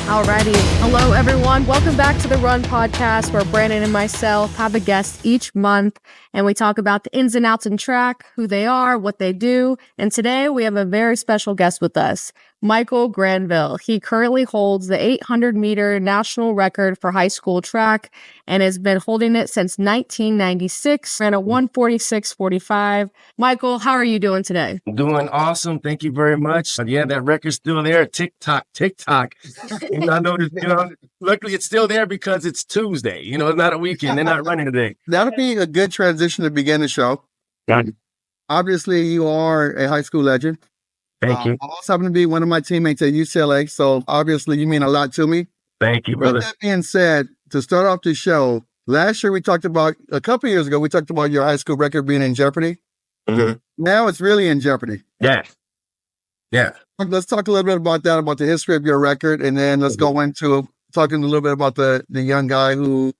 Alrighty. Hello, everyone. Welcome back to the Run Podcast, where Brandon and myself have a guest each month, and we talk about the ins and outs in track, who they are, what they do. And today we have a very special guest with us, Michael Granville. He currently holds the 800-meter national record for high school track and has been holding it since 1996, ran a 1:46.45. Michael, how are you doing today? Doing awesome. Thank you very much. Yeah, that record's still there. Tick tock, tick tock. And I noticed, luckily it's still there because it's Tuesday. It's not a weekend. They're not running today. That'll be a good transition to begin the show. Got it. Obviously, you are a high school legend. Thank you. I also happen to be one of my teammates at UCLA, so obviously you mean a lot to me. Thank you, brother. With that being said, to start off the show, last year a couple years ago, we talked about your high school record being in jeopardy. Mm-hmm. Now it's really in jeopardy. Yeah. Let's talk a little bit about that, about the history of your record, and then let's go into talking a little bit about the young guy who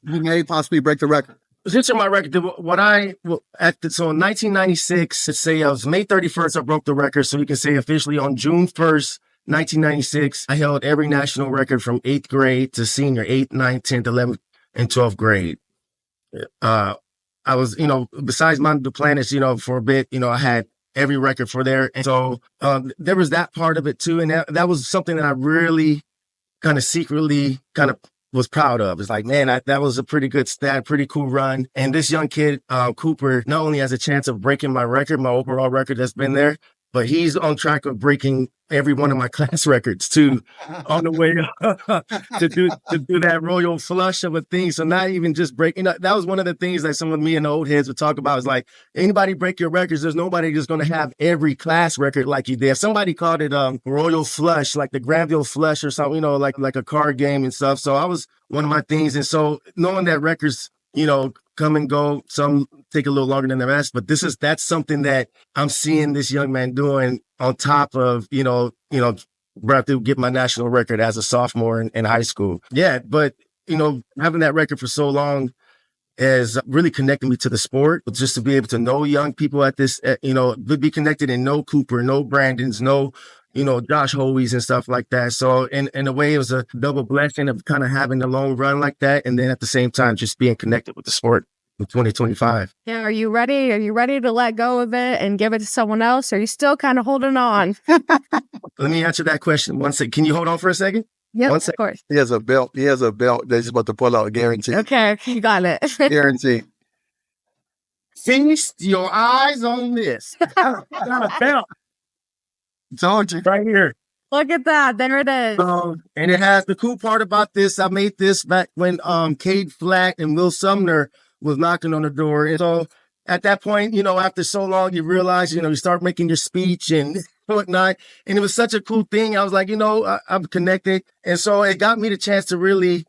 may possibly break the record. Since my record, so in 1996, let's say I was May 31st, I broke the record. So you can say officially on June 1st, 1996, I held every national record from 8th grade to senior, 8th, 9th, 10th, 11th, and 12th grade. I was, besides the planets, for a bit, I had every record for there. And so there was that part of it too. And that was something that I really kind of secretly was proud of. It's like, man, that was a pretty good stat, pretty cool run. And this young kid, Cooper, not only has a chance of breaking my record, my overall record that's been there, but he's on track of breaking every one of my class records too, on the way to do that royal flush of a thing. So not even just breaking. That was one of the things that some of me and the old heads would talk about. Is like, anybody break your records, there's nobody just going to have every class record like you did. If somebody called it royal flush, like the Granville flush or something, like a card game and stuff. So I was one of my things. And so knowing that records, come and go, some take a little longer than the rest, but that's something that I'm seeing this young man doing on top of, about to get my national record as a sophomore in high school. Yeah, but, having that record for so long has really connected me to the sport, just to be able to know young people at this, be connected and know Cooper, know Brandon's, know, Josh Hoey's and stuff like that. So in a way, it was a double blessing of kind of having a long run like that. And then at the same time, just being connected with the sport in 2025. Yeah. Are you ready? Are you ready to let go of it and give it to someone else? Or are you still kind of holding on? Let me answer that question. One second. Can you hold on for a second? Yep, of course. He has a belt that he's about to pull out, guarantee. Okay, you got it. Guarantee. Feast your eyes on this. Got a belt. Told you. Right here. Look at that. There it is. And it has the cool part about this. I made this back when Cade Flack and Will Sumner was knocking on the door. And so at that point, after so long, you realize, you start making your speech and whatnot. And it was such a cool thing. I was like, I'm connected. And so it got me the chance to really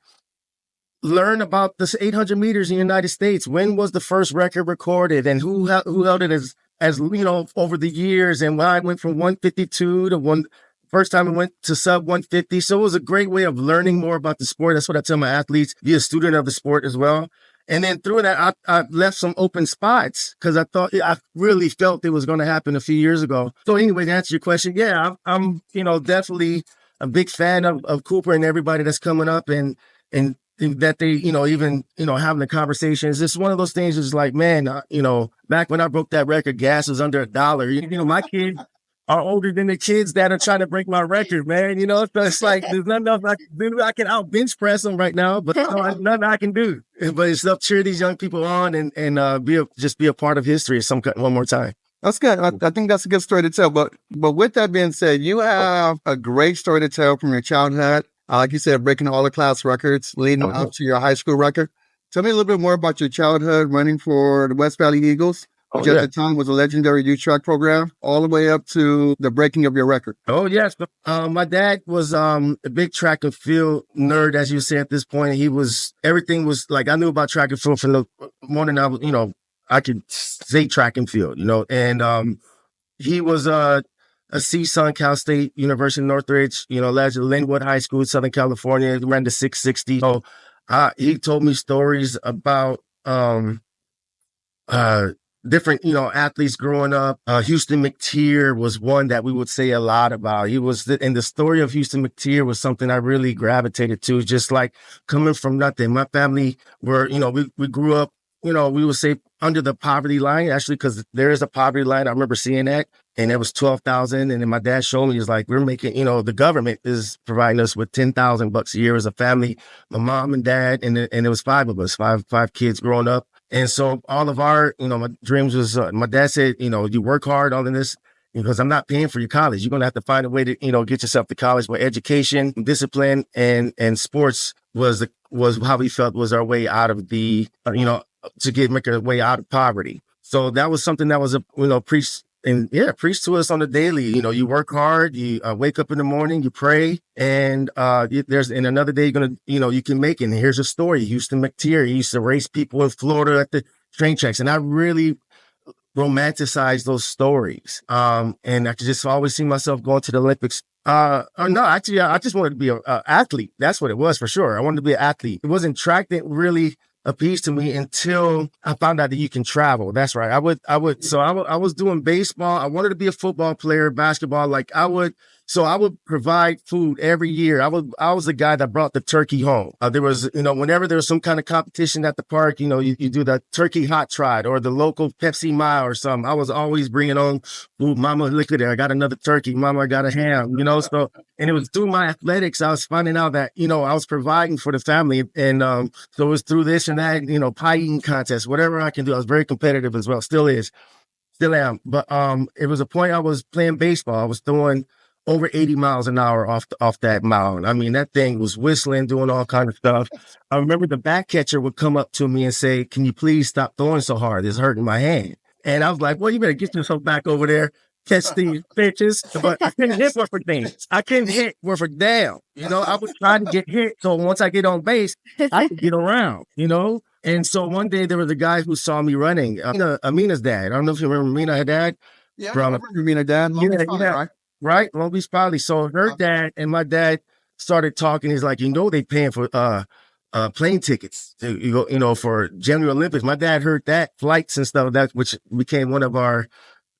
learn about this 800 meters in the United States. When was the first record recorded and who held it as over the years, and when I went from 152 to first time I went to sub 150. So it was a great way of learning more about the sport. That's what I tell my athletes, be a student of the sport as well. And then through that, I left some open spots because I really felt it was going to happen a few years ago. So anyway, to answer your question, yeah, I'm definitely a big fan of Cooper and everybody that's coming up and that they, even, having the conversations. It's one of those things is like, man, back when I broke that record, gas was under $1. My kids are older than the kids that are trying to break my record, man. So it's like, there's nothing else I can do. I can out bench press them right now, but nothing I can do. But it's up to cheer these young people on and be a part of history one more time. That's good. I think that's a good story to tell. But with that being said, you have a great story to tell from your childhood. Like you said, breaking all the class records, leading up to your high school record. Tell me a little bit more about your childhood running for the West Valley Eagles, which at the time was a legendary youth track program, all the way up to the breaking of your record. Oh, yes. My dad was a big track and field nerd, as you say at this point. Everything was like, I knew about track and field from the morning I was, I could say track and field, and he was a CSUN, Cal State University, Northridge, Linwood High School, Southern California, ran the 660. So he told me stories about the different, athletes growing up. Houston McTier was one that we would say a lot about. And the story of Houston McTier was something I really gravitated to, just like coming from nothing. My family were, we grew up, we would say under the poverty line, actually, because there is a poverty line. I remember seeing that, and it was 12,000. And then my dad showed me, he's like, we're making, the government is providing us with $10,000 a year as a family. My mom and dad, and it was five of us, five kids growing up. And so all of our, my dreams was, my dad said, you work hard, all of this, because I'm not paying for your college. You're going to have to find a way to, get yourself to college. But education, discipline, and sports was how we felt was our way out of the, make our way out of poverty. So that was something that was, preached. And preach to us on the daily. You work hard, you wake up in the morning, you pray, and in another day, you're going to, you can make it. And here's a story. Houston McTier, he used to race people in Florida at the train tracks. And I really romanticize those stories. And I could just always see myself going to the Olympics. No, actually, I just wanted to be an athlete. That's what it was for sure. I wanted to be an athlete. It wasn't track that really appeased to me until I found out that you can travel. That's right. I was doing baseball. I wanted to be a football player, basketball. So I would provide food every year. I was the guy that brought the turkey home. There was, whenever there was some kind of competition at the park, you do the turkey hot trot or the local Pepsi mile or something. I was always bringing on food. Mama, look at it. I got another turkey. Mama, I got a ham, so, and it was through my athletics. I was finding out that, I was providing for the family. And, so it was through this and that, pie eating contest, whatever I can do. I was very competitive as well. Still am. But, it was a point I was playing baseball. I was throwing over 80 miles an hour off that mound. I mean, that thing was whistling, doing all kind of stuff. I remember the back catcher would come up to me and say, "Can you please stop throwing so hard? It's hurting my hand." And I was like, "Well, you better get yourself back over there, catch these pitches." But I couldn't hit worth a things. I couldn't hit worth a damn. I was trying to get hit. So once I get on base, I could get around, And so one day there was a guy who saw me running, Amina's dad. I don't know if you remember Amina, her dad. Yeah, I remember Amina dad. Yeah. Right? Long Beach Poly. So her dad and my dad started talking. He's like, they paying for plane tickets to go, for January Olympics. My dad heard that, flights and stuff, that which became one of our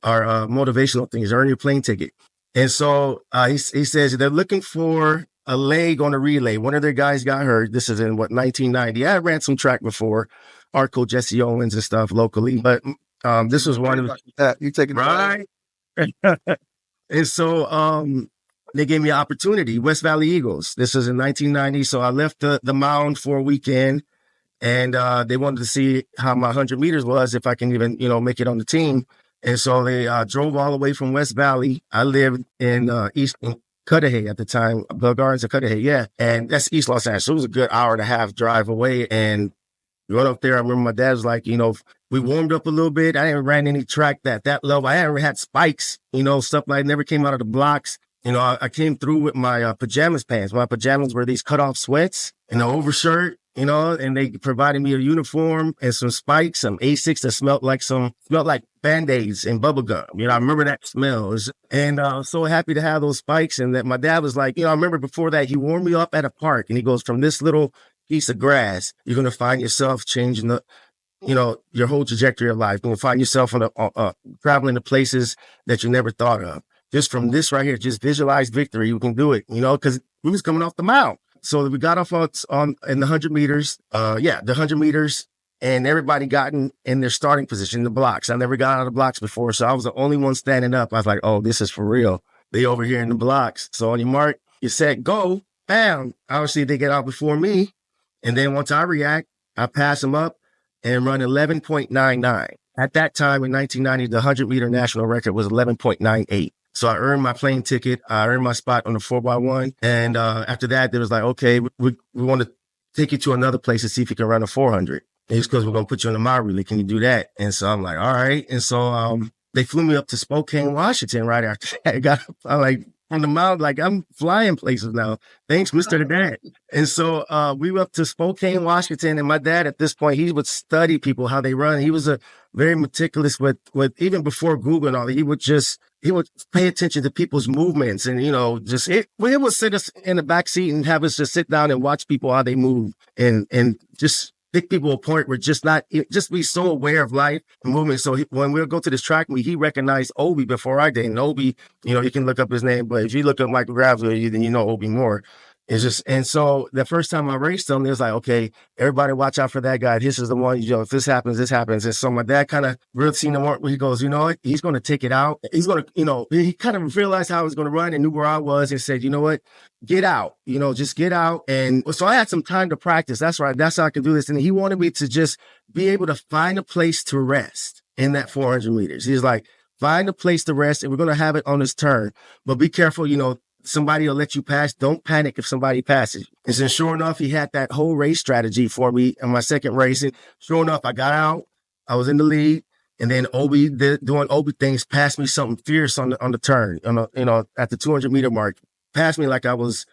motivational things, earn your plane ticket. And so he says they're looking for a leg on a relay. One of their guys got hurt. This is in 1990. I ran some track before, Arco, Jesse Owens and stuff locally, but this was one of that. You taking right. And so they gave me an opportunity, West Valley Eagles. This was in 1990. So I left the mound for a weekend, and they wanted to see how my 100 meters was, if I can even, make it on the team. And so they drove all the way from West Valley. I lived in East Cudahy at the time, the Gardens of Cudahy, yeah. And that's East Los Angeles. So it was a good hour and a half drive away. And going up there, I remember my dad was like, we warmed up a little bit. I hadn't ran any track that level. I hadn't had spikes, stuff like never came out of the blocks. I came through with my pajamas pants. My pajamas were these cutoff sweats and an overshirt, and they provided me a uniform and some spikes, some Asics that smelled like Band-Aids and bubble gum. I remember that smell. And I was so happy to have those spikes. And that my dad was like, I remember before that, he warmed me up at a park, and he goes, from this little piece of grass, you're going to find yourself changing your whole trajectory of life. You're going to find yourself traveling to places that you never thought of. Just from this right here, just visualize victory. You can do it, because we was coming off the mound. So we got off in the 100 meters. The 100 meters, and everybody got in their starting position, the blocks. I never got out of the blocks before. So I was the only one standing up. I was like, oh, this is for real. They over here in the blocks. So on your mark, you set, go, bam. Obviously, they get out before me. And then once I react, I pass them up and run 11.99. At that time in 1990, the 100-meter national record was 11.98. So I earned my plane ticket. I earned my spot on the 4x1. And after that, there was like, okay, we want to take you to another place to see if you can run a 400. And it's because we're going to put you on the mile relay. Can you do that? And so I'm like, all right. And so they flew me up to Spokane, Washington right after that. I'm like, from the mount, like I'm flying places now. Thanks, Mr. Dad. And so we went up to Spokane, Washington, and my dad at this point, he would study people, how they run. He was a very meticulous with even before Google and all that, he would pay attention to people's movements and, it would sit us in the back seat and have us just sit down and watch people, how they move and just pick people apart. We're just not, just be so aware of life and movement. So when we'll go to this track meet, he recognized Obi before I did. And Obi, you can look up his name, but if you look up Michael Granville, then you know Obi more. It's just, and so the first time I raced him, it was like, okay, everybody watch out for that guy. This is the one, if this happens, this happens. And so my dad kind of really seen him where he goes, you know what, he's going to take it out. He's going to, he kind of realized how I was going to run and knew where I was and said, you know what, get out, just get out. And so I had some time to practice. That's right. That's how I can do this. And he wanted me to just be able to find a place to rest in that 400 meters. He's like, find a place to rest and we're going to have it on this turn, but be careful, somebody will let you pass. Don't panic if somebody passes. And so sure enough, he had that whole race strategy for me in my second race. And sure enough, I got out. I was in the lead. And then Obi, doing Obi things, passed me something fierce on the turn, at the 200 meter mark. Passed me like I was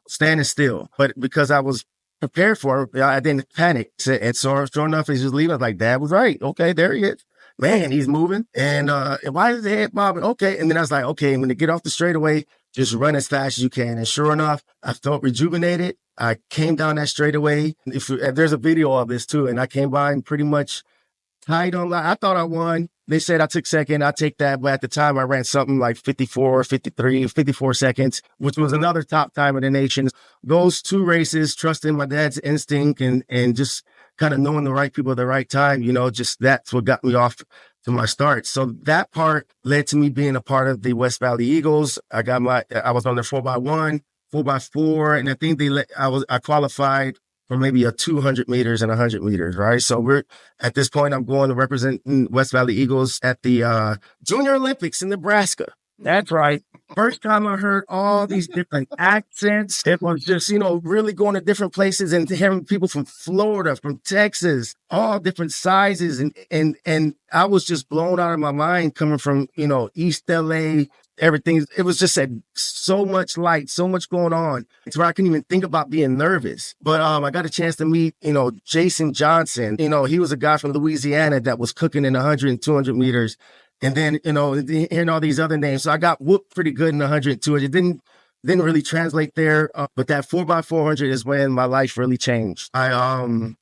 standing still. But because I was prepared for it, I didn't panic. And so sure enough, he's just leaving. I was like, Dad was right. Okay, there he is. Man, he's moving. And why is the head bobbing? Okay. And then I was like, okay, when they get off the straightaway, just run as fast as you can. And sure enough, I felt rejuvenated. I came down that straightaway. If there's a video of this too, and I came by and pretty much tied on. I thought I won. They said I took second. I take that. But at the time, I ran something like 54 seconds, which was another top time in the nation. Those two races, trusting my dad's instinct and just kind of knowing the right people at the right time, just that's what got me off to my start. So that part led to me being a part of the West Valley Eagles. I was on the 4x1, 4x4, and I think I qualified for maybe a 200 meters and 100 meters, right? So we're at this point, I'm going to represent West Valley Eagles at the Junior Olympics in Nebraska. That's right. First time I heard all these different accents. It was just, really going to different places and hearing people from Florida, from Texas, all different sizes. And I was just blown out of my mind coming from, East LA, everything. It was just so much light, so much going on. It's where I couldn't even think about being nervous. But I got a chance to meet, Jason Johnson. He was a guy from Louisiana that was cooking in 100 and 200 meters. And then, hearing all these other names. So I got whooped pretty good in 100 and 200. Didn't really translate there. But that 4x400 is when my life really changed. I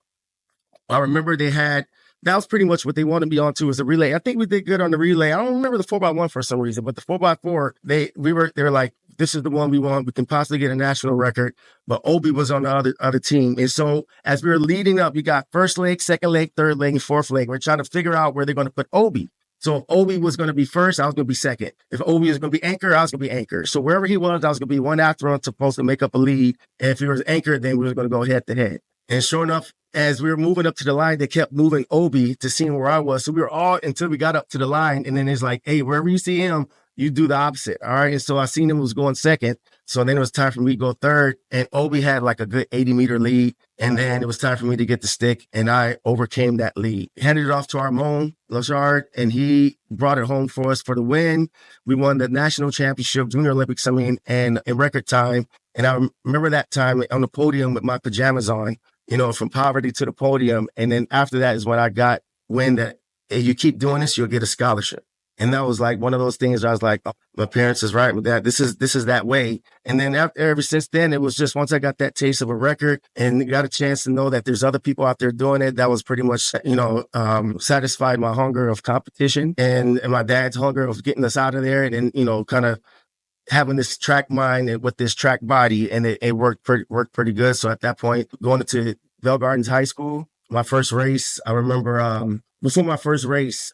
remember that was pretty much what they wanted me on to, was the relay. I think we did good on the relay. I don't remember the 4x1 for some reason, but the 4x4, they were like, this is the one we want. We can possibly get a national record. But Obi was on the other team. And so as we were leading up, you got first leg, second leg, third leg, and fourth leg. We're trying to figure out where they're going to put Obi. So if Obi was going to be first, I was going to be second. If Obi was going to be anchor, I was going to be anchor. So wherever he was, I was going to be one after him, supposed to make up a lead. And if he was anchor, then we were going to go head to head. And sure enough, as we were moving up to the line, they kept moving Obi to see where I was. So we were all until we got up to the line. And then it's like, hey, wherever you see him, you do the opposite. All right. And so I seen him was going second. So then it was time for me to go third. And Obi had like a good 80-meter lead. And then it was time for me to get the stick. And I overcame that lead. Handed it off to Armon Lachard, and he brought it home for us for the win. We won the national championship, Junior Olympics, and in record time. And I remember that time on the podium with my pajamas on, from poverty to the podium. And then after that is when I got wind that if you keep doing this, you'll get a scholarship. And that was like one of those things where I was like, oh, my parents is right with that. This is that way. And then ever since then, it was just once I got that taste of a record and got a chance to know that there's other people out there doing it, that was pretty much, satisfied my hunger of competition and my dad's hunger of getting us out of there. And then, kind of having this track mind and with this track body, and it worked pretty good. So at that point, going to Bell Gardens High School, my first race, I remember, before my first race,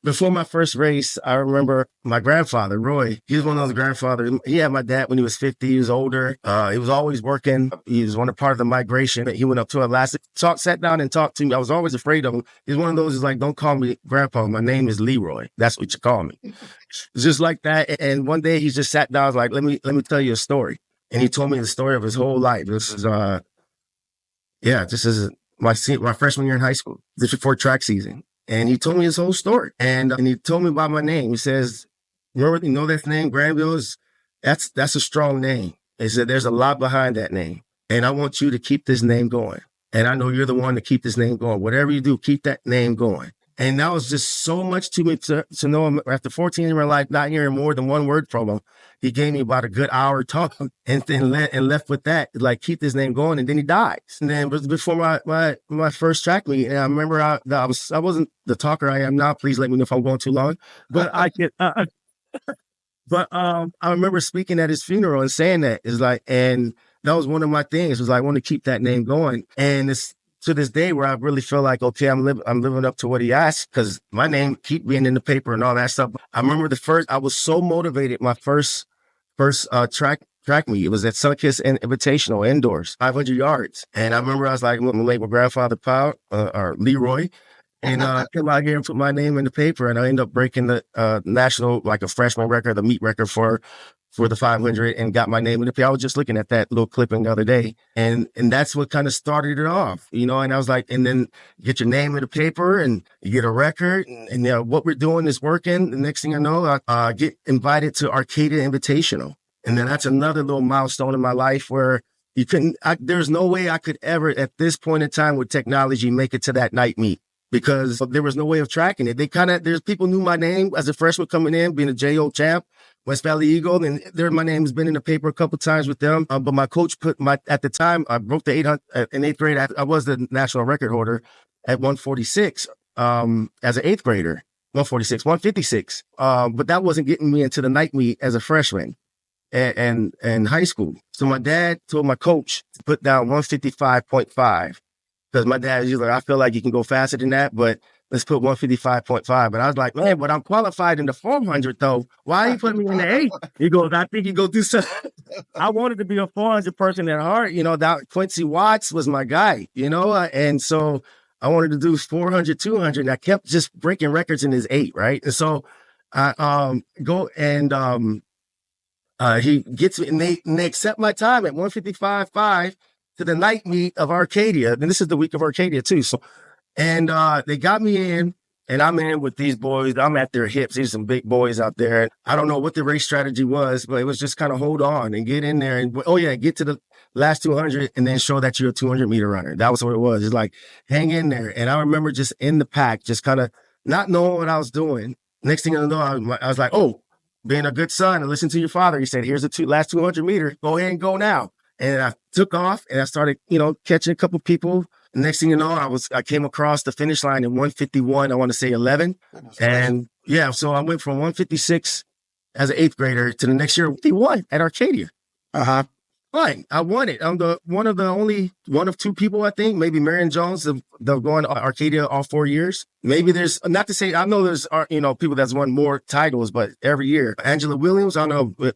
I remember my grandfather, Roy. He was one of those grandfathers. He had my dad when he was 50. He was older. He was always working. He was part of the migration. He went up to Alaska, sat down and talked to me. I was always afraid of him. He's one of those who's like, don't call me grandpa. My name is Leroy. That's what you call me. Just like that. And one day he just sat down. I was like, let me tell you a story. And he told me the story of his whole life. This is my freshman year in high school, just before track season. And he told me his whole story. And he told me about my name. He says, remember, you know that name, Granville? That's a strong name. He said, there's a lot behind that name. And I want you to keep this name going. And I know you're the one to keep this name going. Whatever you do, keep that name going. And that was just so much to me to know him. After 14 years of my life, not hearing more than one word from him, he gave me about a good hour talking and left with that, like, keep this name going. And then he died. And then before my first track meet, and I remember I wasn't the talker I am now. Please let me know if I'm going too long. But I could, I remember speaking at his funeral and saying that is like, and that was one of my things was like, I want to keep that name going. And it's to this day where I really feel like, okay, I'm living up to what he asked because my name keep being in the paper and all that stuff. I remember I was so motivated. My first track meet, it was at Sunkiss Invitational indoors, 500 yards. And I remember I was like, I'm my grandfather Powell, or Leroy. And come out here and put my name in the paper, and I ended up breaking the national, like a freshman record, the meet record for the 500, and got my name in the paper. I was just looking at that little clipping the other day, and that's what kind of started it off, you know. And I was like, and then get your name in the paper, and you get a record, and you know, what we're doing is working. The next thing I know, I get invited to Arcadia Invitational, and then that's another little milestone in my life where there's no way I could ever, at this point in time with technology, make it to that night meet. Because there was no way of tracking it. There's people knew my name as a freshman coming in, being a JO champ, West Valley Eagle, and my name has been in the paper a couple of times with them. But my coach at the time, I broke the 800 in eighth grade. I was the national record holder at 146 as an eighth grader, 156. But that wasn't getting me into the night meet as a freshman and high school. So my dad told my coach to put down 155.5. Because my dad was like, I feel like you can go faster than that, but let's put 155.5. But I was like, man, but I'm qualified in the 400 though. Why are you putting me in the 8? He goes, I think you go do something. I wanted to be a 400 person at heart. You know, that Quincy Watts was my guy, you know? And so I wanted to do 400, 200. And I kept just breaking records in his 8, right? And so I go and he gets me, and they accept my time at 155.5. To the night meet of Arcadia. And this is the week of Arcadia too. So, and they got me in, and I'm in with these boys. I'm at their hips. These are some big boys out there. I don't know what the race strategy was, but it was just kind of hold on and get in there and, get to the last 200 and then show that you're a 200 meter runner. That was what it was. It's like, hang in there. And I remember just in the pack, just kind of not knowing what I was doing. Next thing I know, I was like, oh, being a good son and listen to your father. He said, here's the last 200 meters. Go ahead and go now. And I took off and I started, catching a couple people. Next thing you know, I came across the finish line in 151, I want to say 11. And so I went from 156 as an eighth grader to the next year, 51 at Arcadia. Fine. I won it. I'm one of two people, I think, maybe Marion Jones, they'll go on Arcadia all 4 years. Maybe there's, not to say, I know there's, people that's won more titles, but every year. Angela Williams, I don't know,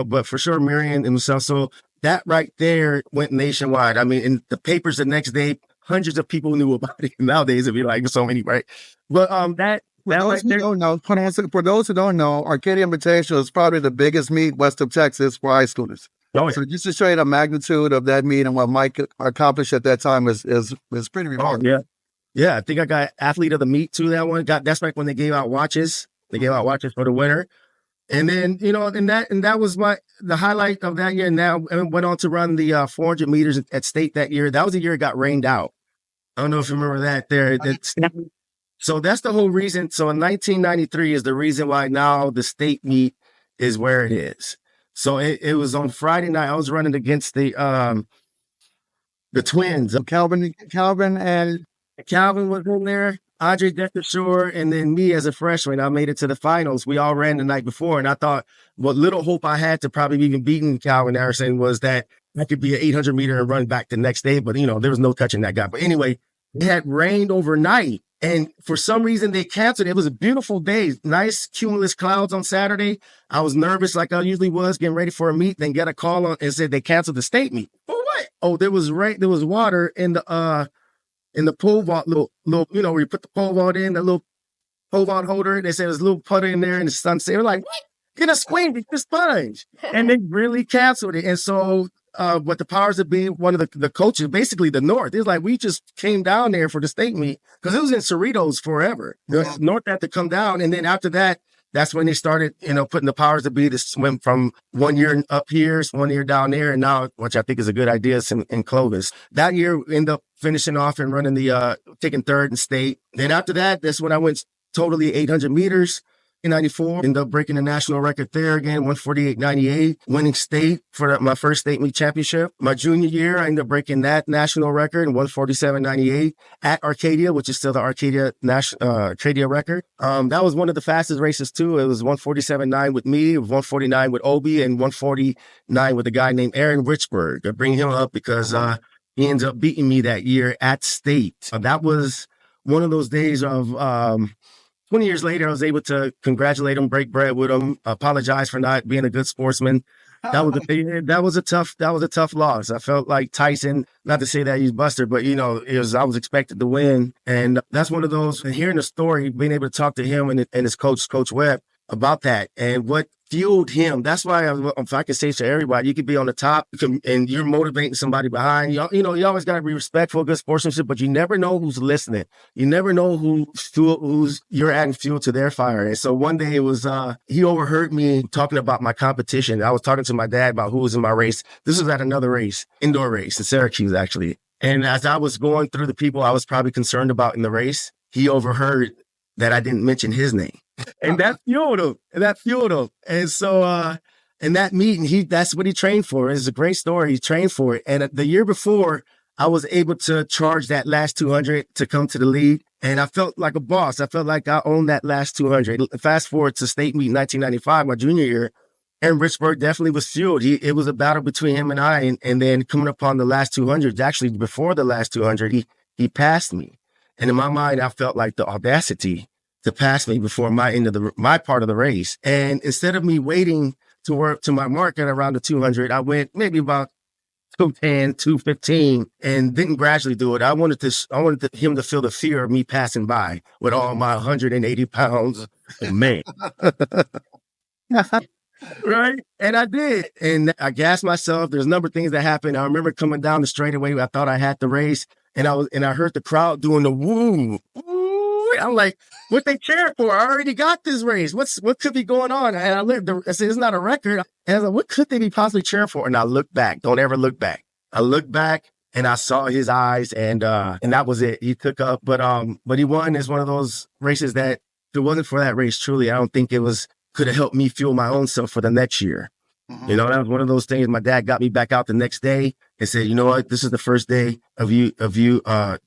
but for sure, Marion and myself. So that right there went nationwide. I mean, in the papers the next day, hundreds of people knew about it. Nowadays, it'd be like so many, right? But for those who don't know, Arcadia Invitational is probably the biggest meet west of Texas for high schoolers. Oh, yeah. So just to show you the magnitude of that meet and what Mike accomplished at that time is pretty remarkable. Yeah. I think I got athlete of the meet too. That one that's back when they gave out watches. They gave out watches for the winner. And then, and that was the highlight of that year. Now I went on to run the 400 meters at state that year. That was the year it got rained out. I don't know if you remember that there. So that's the whole reason. So in 1993 is the reason why now the state meet is where it is. So it was on Friday night. I was running against the twins. Calvin was in there. Andre Decashore, and then me as a freshman, I made it to the finals. We all ran the night before, and I thought what little hope I had to probably even beating Calvin Harrison was that I could be an 800 meter and run back the next day. But, there was no touching that guy. But anyway, it had rained overnight, and for some reason they canceled. It was a beautiful day, nice cumulus clouds on Saturday. I was nervous like I usually was, getting ready for a meet, then got a call on and said they canceled the state meet. For what? Oh, there was rain. There was water in the pole vault, little, where you put the pole vault in, the little pole vault holder. They said there's a little putter in there, and the sun set. They were like, what? Get a squeeze, the sponge. And they really canceled it. And so, what the powers that be, one of the coaches, basically the North, it's like, we just came down there for the state meet because it was in Cerritos forever. The North had to come down. And then after that, that's when they started, putting the powers to be to swim from 1 year up here, 1 year down there, and now, which I think is a good idea, is in Clovis. That year, we ended up finishing off and running taking third in state. Then after that, that's when I went totally 800 meters. In 94, ended up breaking the national record there again, 148.98, winning state for my first state meet championship. My junior year, I ended up breaking that national record, 147.98 at Arcadia, which is still the Arcadia record. That was one of the fastest races too. It was 147.9 with me, 149 with Obi, and 149 with a guy named Aaron Richburg. I bring him up because he ends up beating me that year at state. That was one of those days of 20 years later, I was able to congratulate him, break bread with him, apologize for not being a good sportsman. That was a tough loss. I felt like Tyson, not to say that he's Buster, but I was expected to win. And that's one of those, and hearing the story, being able to talk to him and his coach, Coach Webb, about that and what fueled him. That's why if I can say to everybody, you could be on the top and you're motivating somebody behind. You always got to be respectful, good sportsmanship, but you never know who's listening. You never know who's you're adding fuel to their fire. And so one day it was he overheard me talking about my competition. I was talking to my dad about who was in my race. This was at another race, indoor race in Syracuse actually. And as I was going through the people I was probably concerned about in the race, he overheard that I didn't mention his name. And that fueled him. And so, in that meeting, that's what he trained for. It's a great story. He trained for it. And the year before, I was able to charge that last 200 to come to the lead. And I felt like a boss. I felt like I owned that last 200. Fast forward to state meet 1995, my junior year. And Richburg definitely was fueled. It was a battle between him and I. And then coming upon the last 200, actually before the last 200, he passed me. And in my mind, I felt like the audacity to pass me before my end of my part of the race. And instead of me waiting to work to my mark at around the 200, I went maybe about 210, 215, and didn't gradually do it. I wanted him to feel the fear of me passing by with all my 180 pounds. Man. Right? And I did. And I gassed myself. There's a number of things that happened. I remember coming down the straightaway. I thought I had the race. And I heard the crowd doing the woo. I'm like, what they cheering for? I already got this race. What could be going on? And I said, it's not a record. And I was like, what could they be possibly cheering for? And I looked back. Don't ever look back. I looked back and I saw his eyes and that was it. He took up, but he won. It's one of those races that if it wasn't for that race, truly, I don't think could have helped me fuel my own self for the next year. Mm-hmm. That was one of those things. My dad got me back out the next day and said, you know what, this is the first day of you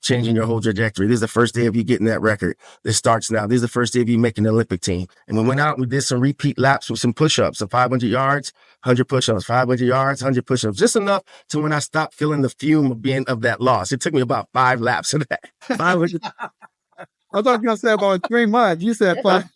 changing your whole trajectory. This is the first day of you getting that record. This starts now. This is the first day of you making the Olympic team. And we went out and we did some repeat laps with some push-ups of 500 yards, 100 push-ups, 500 yards, 100 push-ups, just enough to when I stopped feeling the fume of that loss. It took me about 5 laps of that. 500. I thought you were going to say about 3 months. You said 5 laps.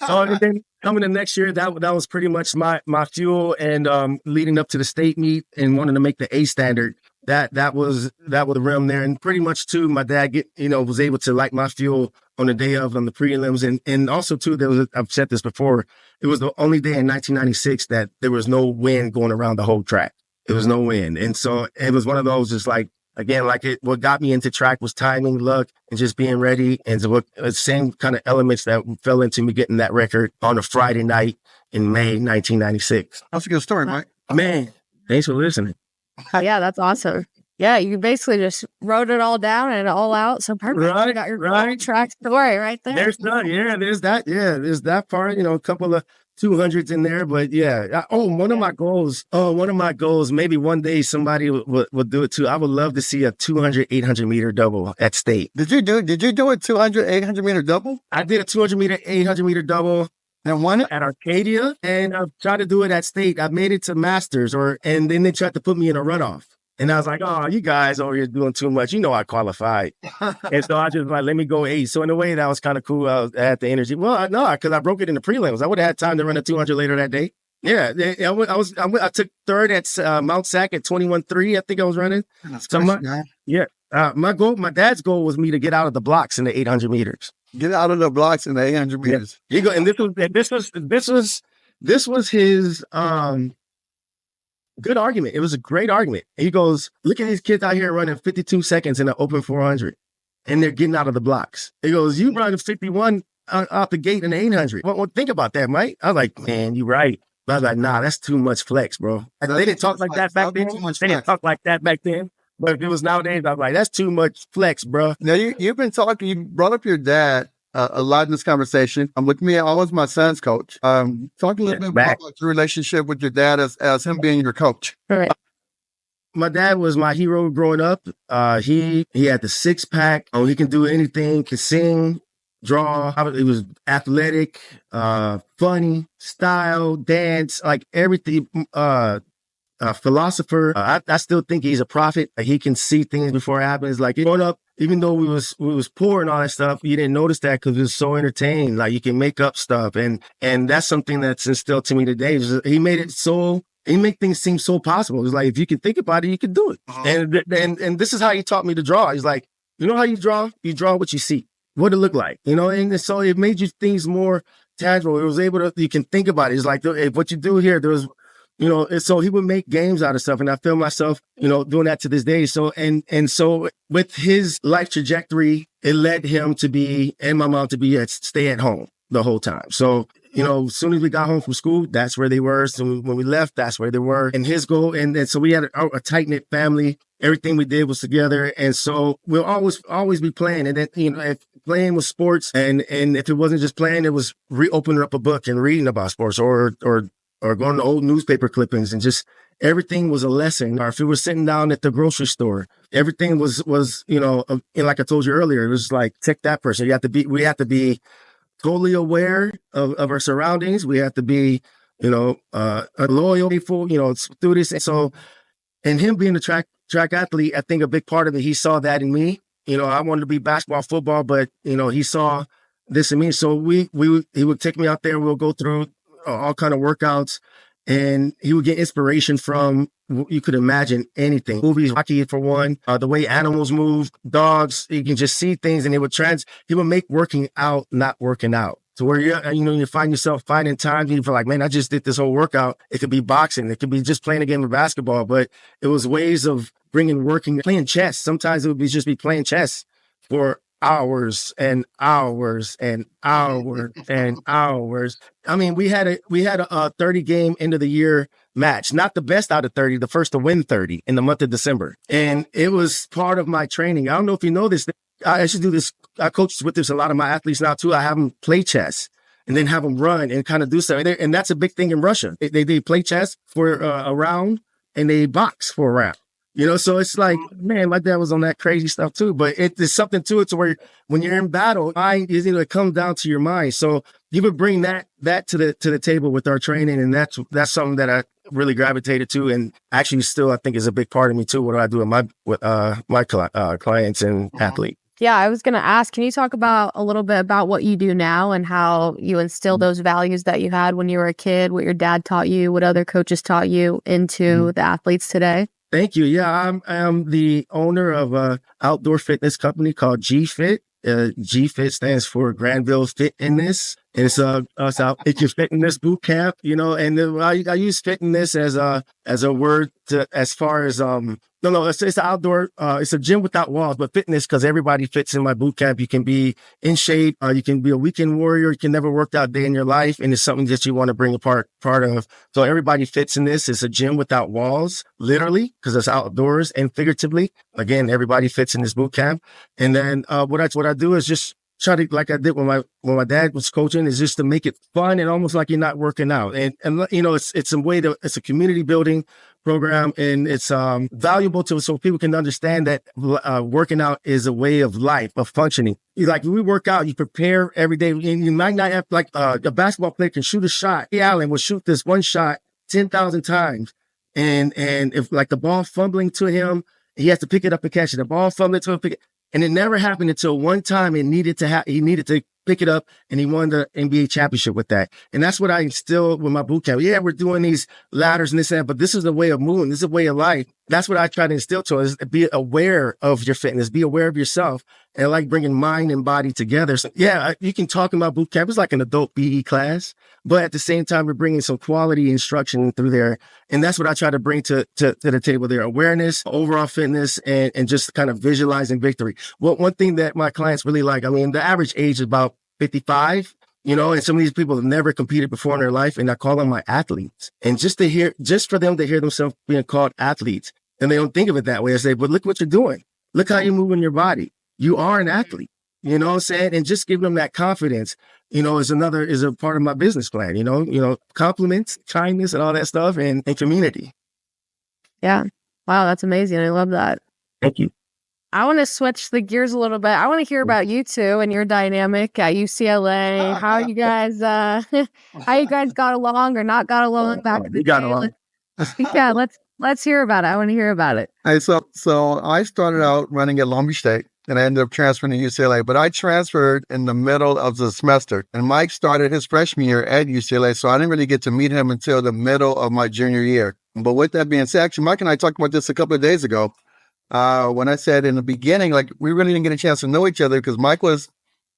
So then coming the next year, that was pretty much my fuel, and leading up to the state meet and wanting to make the A standard. That was the rim there, and pretty much too, my dad was able to light my fuel on the day of on the prelims, and also too I've said this before, it was the only day in 1996 that there was no wind going around the whole track. There was no wind, and so it was one of those just like. Again, what got me into track was timing, luck, and just being ready. And so the same kind of elements that fell into me getting that record on a Friday night in May 1996. That's a good story, Mike. Man, thanks for listening. Yeah, that's awesome. Yeah, you basically just wrote it all down and all out. So perfect. Right, you got your track story right there. There's that part, a couple of 200s in there, but yeah. One of my goals, maybe one day somebody will do it too. I would love to see a 200, 800 meter double at state. Did you do a 200, 800 meter double? I did a 200 meter, 800 meter double. And won it? At Arcadia, and I've tried to do it at state. I made it to Masters, and then they tried to put me in a runoff. And I was like, oh, you guys over here doing too much. I qualified. And so I just like, let me go 8. So in a way, that was kind of cool. I had the energy. Well, no, because I broke it in the prelims. I would have had time to run a 200 later that day. Yeah, I took third at Mount Sac at 21.3. I think I was running. My dad's goal was me to get out of the blocks in the 800 meters. Get out of the blocks in the 800 meters. Yeah. And this was his good argument. It was a great argument. He goes, look at these kids out here running 52 seconds in an open 400, and they're getting out of the blocks. He goes, you run 51 out the gate in the 800. Well, think about that, Mike. I was like, man, you're right. But I was like, nah, that's too much flex, bro. They didn't talk like that back then. They didn't talk like that back then. But if it was nowadays, I was like, that's too much flex, bro. Now you've been talking. You brought up your dad a lot in this conversation. I'm with me. Always my son's coach. Talk a little bit about your relationship with your dad as him being your coach. All right. My dad was my hero growing up. He had the six pack. Oh, he can do anything. Can sing, draw. He was athletic, funny, style, dance, like everything. Philosopher. I still think he's a prophet. Like, he can see things before it happens. Like, growing up, even though we was poor and all that stuff, you didn't notice that because it was so entertaining. Like, you can make up stuff, and that's something that's instilled to me today. He made it so. He made things seem so possible. It's like, if you can think about it, you can do it. And this is how he taught me to draw. He's like, you know how you draw? You draw what you see, what it look like, you know. And so it made you things more tangible. It was able to. You can think about it. It's like, if what you do here, there was. You know, and so he would make games out of stuff, and I feel myself, you know, doing that to this day. So, and so with his life trajectory, it led him to be, and my mom to be, stay at home the whole time. So, you know, as soon as we got home from school, that's where they were. So when we left, that's where they were. And his goal, and so we had a tight-knit family. Everything we did was together. And so we'll always be playing. And then, you know, if playing was sports, and if it wasn't just playing, it was opening up a book and reading about sports, or going to old newspaper clippings, and just everything was a lesson. Or if we were sitting down at the grocery store, everything was, you know, and like I told you earlier, it was like, take that person. We have to be totally aware of our surroundings. We have to be, you know, loyal, faithful, you know, through this. And so, and him being a track athlete, I think a big part of it, he saw that in me. You know, I wanted to be basketball, football, but, you know, he saw this in me. So he would take me out there. We'll go through all kind of workouts, and he would get inspiration from, you could imagine, anything. Movies, Rocky for one, the way animals move, dogs, you can just see things, and he would make working out not working out. So where you find yourself finding times, you feel like, man, I just did this whole workout. It could be boxing, it could be just playing a game of basketball, but it was ways of playing chess. Sometimes it would just be playing chess for hours and hours and hours and hours. I mean, we had a 30 game end of the year match, not the best out of 30, the first to win 30 in the month of December. And it was part of my training. I don't know if you know this. I should do this. I coach with this a lot of my athletes now too. I have them play chess and then have them run and kind of do stuff. And that's a big thing in Russia. They play chess for a round, and they box for a round. You know, so it's like, man, my dad was on that crazy stuff too. But there's something to it to where when you're in battle, it comes down to your mind. So you would bring that to the table with our training, and that's something that I really gravitated to, and actually still I think is a big part of me too. What do I do with my clients and athletes? Yeah, I was going to ask, can you talk about a little bit about what you do now and how you instill those values that you had when you were a kid, what your dad taught you, what other coaches taught you into the athletes today? Thank you. Yeah, I'm the owner of a outdoor fitness company called G-Fit. G-Fit stands for Granville Fitness. And it's your fitness boot camp, you know, and I use fitness as a word to, as far as, it's an outdoor, it's a gym without walls, but fitness, because everybody fits in my boot camp. You can be in shape, you can be a weekend warrior, you can never work out a day in your life, and it's something that you want to bring a part of. So everybody fits in this. It's a gym without walls, literally, because it's outdoors, and figuratively. Again, everybody fits in this boot camp. And then what I do is just try to, like I did when my dad was coaching, is just to make it fun and almost like you're not working out. And you know, it's a community building program, and it's valuable so people can understand that working out is a way of life, of functioning. Like, when we work out, you prepare every day, and you might not have, like a basketball player can shoot a shot. Allen will shoot this one shot 10,000 times. And if, like, the ball fumbling to him, he has to pick it up and catch it. The ball fumbling to him, pick it. And it never happened until one time he needed to pick it up, and he won the NBA championship with that. And that's what I instill with my boot camp. Yeah, we're doing these ladders and this and that, but this is a way of moving. This is a way of life. That's what I try to instill to us, is be aware of your fitness, be aware of yourself, and I like bringing mind and body together. So yeah, you can talk about boot camp. It's like an adult BE class, but at the same time, we're bringing some quality instruction through there. And that's what I try to bring to the table there: awareness, overall fitness, and just kind of visualizing victory. Well, one thing that my clients really like, I mean, the average age is about 55, and some of these people have never competed before in their life, and I call them my athletes. And just for them to hear themselves being called athletes, and they don't think of it that way, I say, but look what you're doing. Look how you're moving your body. You are an athlete, you know what I'm saying? And just giving them that confidence, is a part of my business plan, compliments, kindness, and all that stuff, and community. Yeah. Wow, that's amazing. I love that. Thank you. I want to switch the gears a little bit. I want to hear about you two and your dynamic at UCLA. How you guys, how you guys got along or not got along back in the We got day? along. Yeah, let's hear about it. I want to hear about it. Hey, so I started out running at Long Beach State, and I ended up transferring to UCLA. But I transferred in the middle of the semester, and Mike started his freshman year at UCLA, so I didn't really get to meet him until the middle of my junior year. But with that being said, actually, Mike and I talked about this a couple of days ago. When I said in the beginning, like we really didn't get a chance to know each other because Mike was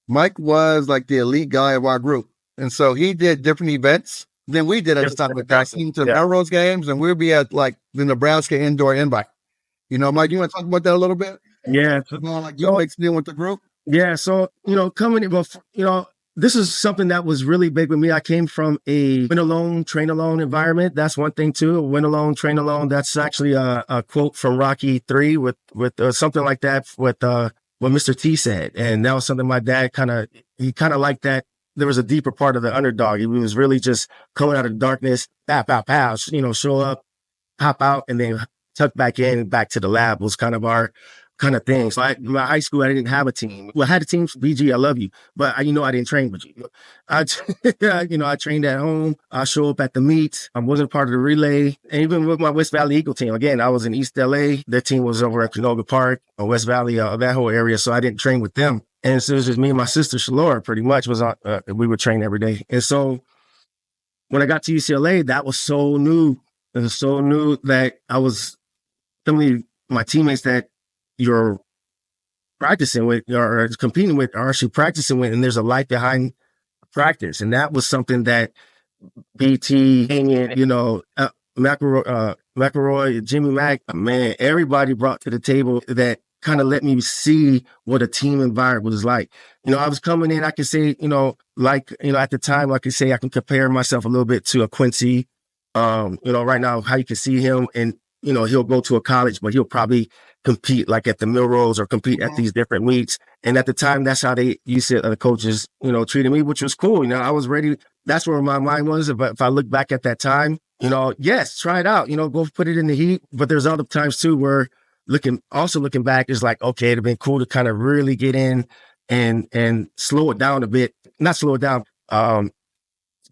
like the elite guy of our group, and so he did different events than we did at the time. Like I seen to the Arrows games, and we'd be at like the Nebraska indoor invite. Mike, you want to talk about that a little bit? Yeah. Like you mixed in with the group. Yeah. So coming in, this is something that was really big with me. I came from a win alone, train alone environment. That's one thing too. Win alone, train alone. That's actually a quote from Rocky 3 with something like that with what Mr. T said. And that was something my dad kind of liked that. There was a deeper part of the underdog. He was really just coming out of the darkness, pow, pow, pow, show up, pop out, and then tuck back in, back to the lab was kind of our kind of thing. So in my high school, I didn't have a team. Well, I had a team for BG. I love you, but I didn't train with you. I trained at home. I show up at the meets. I wasn't part of the relay. And even with my West Valley Eagle team, again, I was in East LA. Their team was over at Canoga Park or West Valley, that whole area. So I didn't train with them. And so it was just me and my sister, Shalora, pretty much we would train every day. And so when I got to UCLA, that was so new. It was so new that some of my teammates that you're practicing with or competing with are actually practicing with, and there's a life behind practice. And that was something that BT, McElroy, Jimmy Mack, man, everybody brought to the table that kind of let me see what a team environment was like. I was coming in, I could say, at the time, I could say I can compare myself a little bit to a Quincy. Right now, how you can see him and, he'll go to a college, but he'll probably compete like at the Milrose or compete at these different meets. And at the time, that's how the coaches, treated me, which was cool. I was ready. That's where my mind was. If I look back at that time, yes, try it out, go put it in the heat. But there's other times too, where looking back is like, okay, it'd have been cool to kind of really get in and slow it down a bit, not slow it down,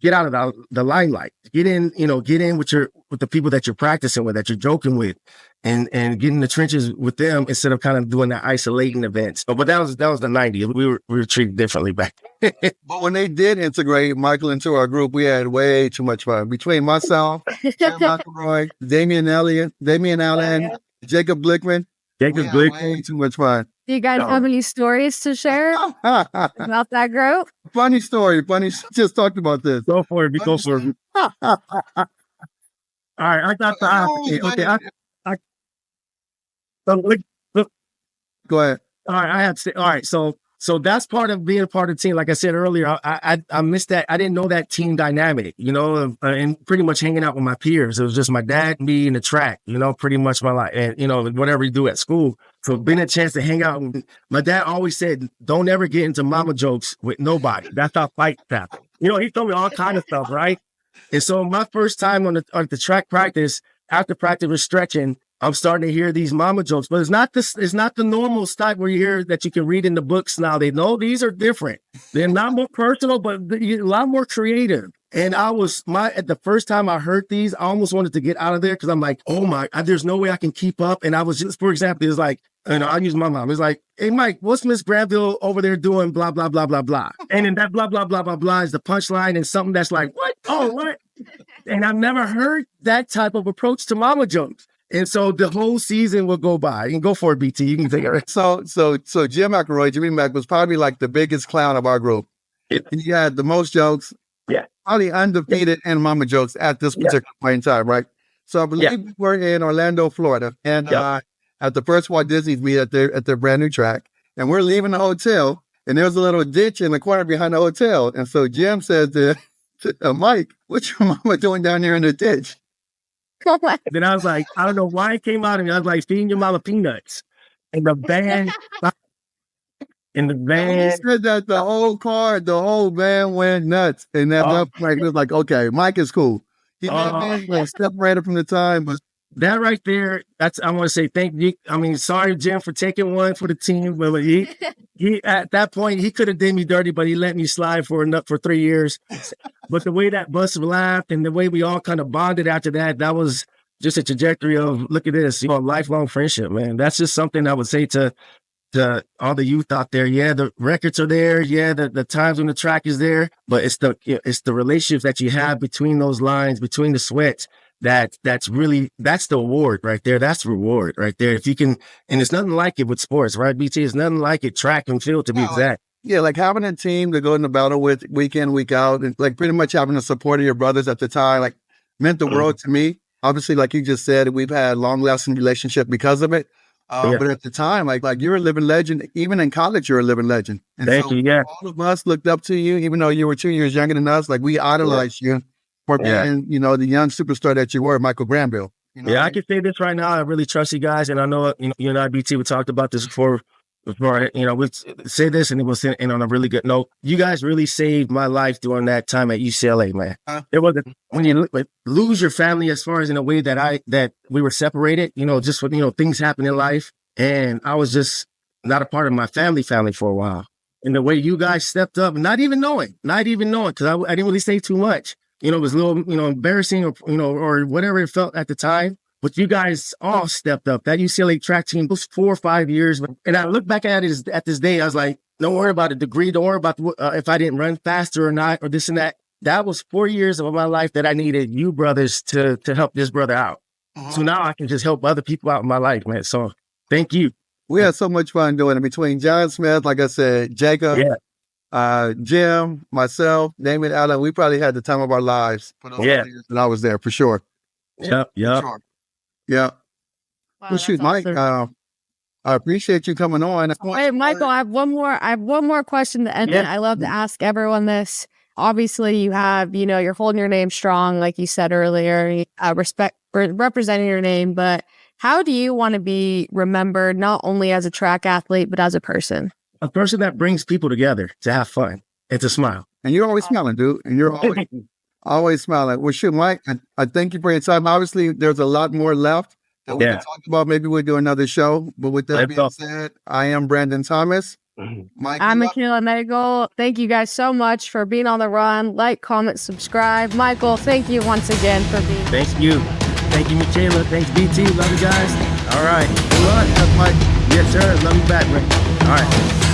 get out of the limelight, get in with the people that you're practicing with, that you're joking with, and get in the trenches with them instead of kind of doing that isolating events. But that was the 90s. We were treated differently back then. But when they did integrate Michael into our group, we had way too much fun. Between myself, McElroy, Damian Allen, Jacob Blickman. Way too much fun. Do you guys have any stories to share about that group? Funny story. Just talked about this. Go for it. Go for it. All right. I got the okay. Go ahead. All right. I have to say, all right. So that's part of being a part of the team. Like I said earlier, I missed that. I didn't know that team dynamic, and pretty much hanging out with my peers. It was just my dad, me, and the track, pretty much my life, and, whatever you do at school. So being a chance to hang out. My dad always said, don't ever get into mama jokes with nobody. That's how fights happen. He told me all kind of stuff, right? And so my first time on the track practice, after practice was stretching, I'm starting to hear these mama jokes, but it's not the normal type where you hear that you can read in the books now. They know these are different. They're not more personal, but a lot more creative. And at the first time I heard these, I almost wanted to get out of there because I'm like, oh my, there's no way I can keep up. And I was just, for example, it's like, I'll use my mom. It's like, hey, Mike, what's Miss Granville over there doing? Blah, blah, blah, blah, blah. And then that blah, blah, blah, blah, blah is the punchline and something that's like, what? Oh, what? And I've never heard that type of approach to mama jokes. And so the whole season will go by. You can go for it, BT. You can take it. So Jim McElroy, Jimmy Mack was probably like the biggest clown of our group. He had the most jokes. Yeah. Probably undefeated in mama jokes at this particular point in time, right? So I believe we were in Orlando, Florida. And at the first Walt Disney's meet at their brand new track. And we're leaving the hotel. and there was a little ditch in the corner behind the hotel. And so Jim said to Mike, "What's your mama doing down there in the ditch?" Then I was like, I don't know why it came out of me. I was like, feeding your mama peanuts. And the van, And when he said that, the whole van went nuts. And that it was like, okay, Mike is cool. He may have been separated from the time, but that right there, I want to say thank you. I mean, sorry, Jim, for taking one for the team. But he at that point, he could have did me dirty, but he let me slide for 3 years. But the way that bus laughed and the way we all kind of bonded after that, that was just a trajectory of, look at this, lifelong friendship, man. That's just something I would say to all the youth out there. Yeah, the records are there. Yeah, the times when the track is there, but it's the relationships that you have between those lines, between the sweats. That's the award right there. That's the reward right there. If you can, and it's nothing like it with sports, right? BT, it's nothing like it, track and field to be exact. Yeah, like having a team to go in the battle with week in, week out, and like pretty much having the support of your brothers at the time, like meant the world to me. Obviously, like you just said, we've had long lasting relationship because of it. But at the time, like you're a living legend. Even in college, you're a living legend. And Thank you. Yeah, all of us looked up to you, even though you were 2 years younger than us. Like we idolized you for being, the young superstar that you were, Michael Granville. I can say this right now. I really trust you guys, and I know you and I, BT, we talked about this before. We say this, and it was on a really good note. You guys really saved my life during that time at UCLA, man. It wasn't when you lose your family, as far as in a way that we were separated. Just with things happen in life, and I was just not a part of my family for a while. And the way you guys stepped up, not even knowing, because I didn't really say too much. It was a little embarrassing, or whatever it felt at the time. But you guys all stepped up. That UCLA track team was 4 or 5 years. And I look back at it at this day, I was like, don't worry about a degree. Don't worry about if I didn't run faster or not, or this and that. That was 4 years of my life that I needed you brothers to help this brother out. So now I can just help other people out in my life, man. So thank you. We had so much fun doing it between John Smith, like I said, Jacob, Jim, myself, Damon Allen. We probably had the time of our lives for those years that I was there, for sure. Yep. Sure. Yeah. Wow, well, shoot, Mike, awesome. I appreciate you coming on. Wait, Michael, I have one more question to end it. I love to ask everyone this. Obviously, you have, you're holding your name strong, like you said earlier, respect for representing your name, but how do you want to be remembered, not only as a track athlete, but as a person? A person that brings people together to have fun and to smile. And you're always smiling, dude. And you're always smiling. Well, shoot, Mike, I thank you for your time. Obviously, there's a lot more left that we can talk about. Maybe we'll do another show. But with that being said, I am Brandon Thomas. Mikayla. I'm Mikayla Nagl. Thank you guys so much for being on the run. Like, comment, subscribe. Michael, thank you once again for being here. Thank you. Thank you, Mikayla. Thanks, BT. Love you guys. All right. Good luck, Mike. Yes, sir. Love you back, man. All right.